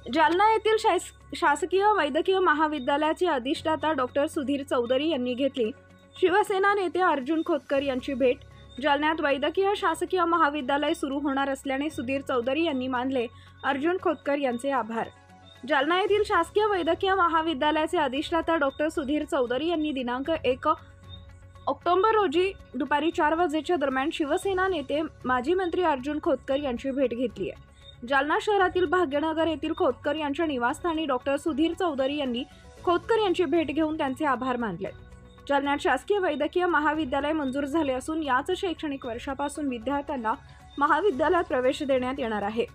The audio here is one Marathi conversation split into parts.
जालना येथील शासकीय वैद्यकीय महाविद्यालयाचे अधिष्ठाता डॉक्टर सुधीर चौधरी यांनी घेतली शिवसेना नेते अर्जुन खोतकर यांची भेट। जालन्यात वैद्यकीय शासकीय महाविद्यालय सुरू होणार असल्याने सुधीर चौधरी यांनी मानले अर्जुन खोतकर यांचे आभार। जालना येथील शासकीय वैद्यकीय महाविद्यालयाचे अधिष्ठाता डॉक्टर सुधीर चौधरी यांनी दिनांक 1 ऑक्टोबर रोजी दुपारी 4 वाजेच्या दरम्यान शिवसेना नेते माजी मंत्री अर्जुन खोतकर यांची भेट घेतली आहे। जालना शहरातील भाग्यनगर येथील खोतकर यांच्या निवासस्थानी डॉक्टर सुधीर चौधरी यांनी खोतकर यांची भेट घेऊन त्यांचे आभार मानले। जालन्यात शासकीय वैद्यकीय महाविद्यालय मंजूर झाले असून याच शैक्षणिक वर्षापासून विद्यार्थ्यांना महाविद्यालयात प्रवेश देण्यात येणार आहे।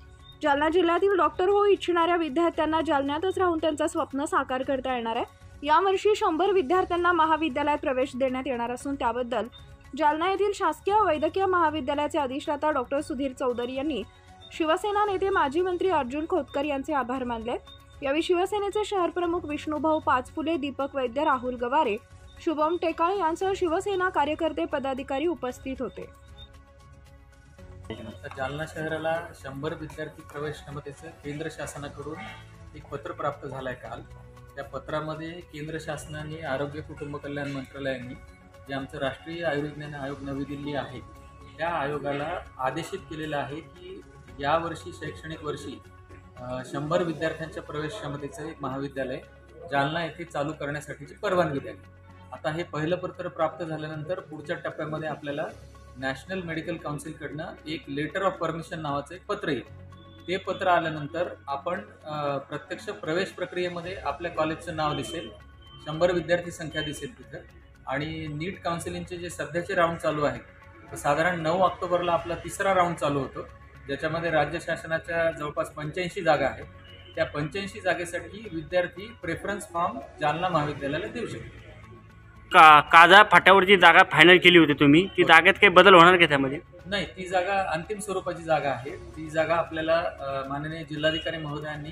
जालना जिल्ह्यातील डॉक्टर होऊ इच्छिणाऱ्या विद्यार्थ्यांना जालन्यातच राहून त्यांचं स्वप्न साकार करता येणार आहे। यावर्षी 100 विद्यार्थ्यांना महाविद्यालयात प्रवेश देण्यात येणार असून त्याबद्दल जालना येथील शासकीय वैद्यकीय महाविद्यालयाचे अधिष्ठाता डॉक्टर सुधीर चौधरी यांनी शिवसेना नेते माजी मंत्री अर्जुन खोतकर यांचे आभार मानले। यावेळी शिवसेनेचे शहर प्रमुख विष्णुभाऊ पाचपुले, दीपक वैद्य, राहुल गवारे, शुभम टेकाळे यांसह शिवसेना कार्यकर्ते पदाधिकारी उपस्थित होते। जालना शहराला 100 विद्यार्थी प्रवेश क्षमतेचं केंद्र शासनाकडून एक पत्र प्राप्त झालं आहे काल। त्या पत्रामध्ये केंद्र शासनाने आरोग्य कुटुंब कल्याण मंत्रालयाने जे आमचं राष्ट्रीय आयुर्विज्ञान आयोग नवी दिल्ली आहे त्या आयोगाला आदेशित केलेलं आहे की यावर्षी शैक्षणिक वर्षी 100 विद्यार्थ्यांच्या प्रवेश क्षमतेचं एक महाविद्यालय जालना येथे चालू करण्यासाठीची परवानगी द्यावी। आता हे पहिलं पत्र प्राप्त झाल्यानंतर पुढच्या टप्प्यामध्ये आपल्याला नॅशनल मेडिकल काउन्सिलकडनं एक लेटर ऑफ परमिशन नावाचं एक पत्र येईल। ते पत्र आल्यानंतर आपण प्रत्यक्ष प्रवेश प्रक्रियेमध्ये आपल्या कॉलेजचं नाव दिसेल, 100 विद्यार्थी संख्या दिसेल तिथं, आणि नीट काउन्सिलिंगचे जे सध्याचे राऊंड चालू आहेत तर साधारण 9 ऑक्टोबरला आपला 3रा राऊंड चालू होतो, ज्याच्यामध्ये राज्य शासनाच्या जवळपास 85 जागा आहेत। त्या 85 जागेसाठी विद्यार्थी प्रेफरन्स फॉर्म जालना महाविद्यालयाला देऊ शकतात। काजा फाट्यावरची जागा फायनल केली होती तुम्ही, ती जागेत काही बदल होणार का त्यामध्ये? नाही, ती जागा अंतिम स्वरूपाची जागा आहे। ती जागा आपल्याला माननीय जिल्हाधिकारी महोदयांनी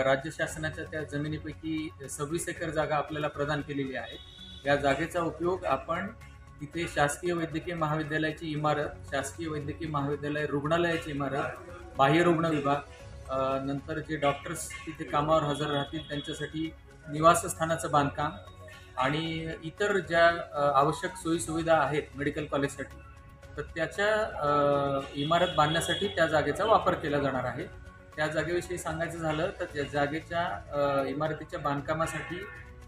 राज्य शासनाच्या त्या जमिनीपैकी 26 एकर जागा आपल्याला प्रदान केलेली आहे। या जागेचा उपयोग आपण तिथे शासकीय वैद्यकीय महाविद्यालयाची इमारत, शासकीय वैद्यकीय महाविद्यालय रुग्णालयाची इमारत, बाह्य रुग्ण विभाग, नंतर जे डॉक्टर्स तिथे कामावर हजर राहतील त्यांच्यासाठी निवासस्थानाचं बांधकाम आणि इतर ज्या आवश्यक सोयीसुविधा आहेत मेडिकल कॉलेजसाठी तर त्याच्या इमारत बांधण्यासाठी त्या जागेचा वापर केला जाणार आहे। त्या जागेविषयी सांगायचं झालं तर त्या जागेच्या इमारतीच्या बांधकामासाठी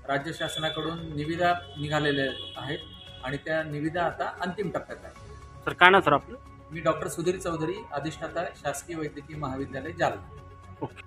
राज्य शासनाकडून निविदा निघालेल्या आहेत आणि त्या निविदा आता अंतिम टप्प्यात आहेत। सर काय नाव सर आपलं? मी डॉक्टर सुधीर चौधरी, अधिष्ठाता शासकीय वैद्यकीय महाविद्यालय जालना। ओके।